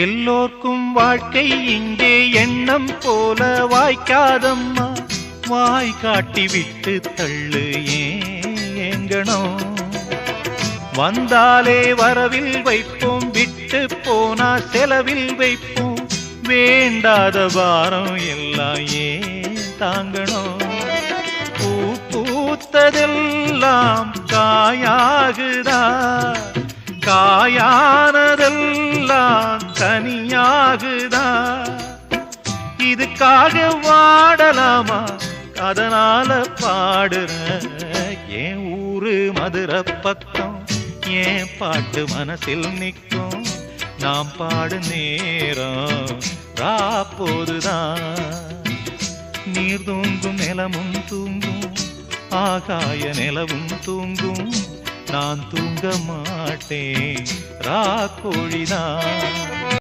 எல்லோர்க்கும் வாழ்க்கை இங்கே எண்ணம் போல வாய்க்காதம்மா. வாய் காட்டி விட்டு தள்ளு ஏங்கணும். வந்தாலே வரவில் வைப்போம், விட்டு போனா செலவில் வைப்போம். வேண்டாத பாரம் எல்லாம் ஏன் தாங்கணும். பூ பூத்ததெல்லாம் காயாகுதா, காயானதெல்லாம் தனியாகுதா. இதுக்காக வாடலாமா, அதனால பாடுற. என் ஊரு மதுரை பக்கம், என் பாட்டு மனசில் நிற்கும். நாம் பாடு நேரம் ராப்போதுதான். நீர் தூங்கும் நிலமும் தூங்கும், ஆகாய நிலவும் தூங்கும். நான் தூங்க மாட்டேன் ராக்கோழிதான்.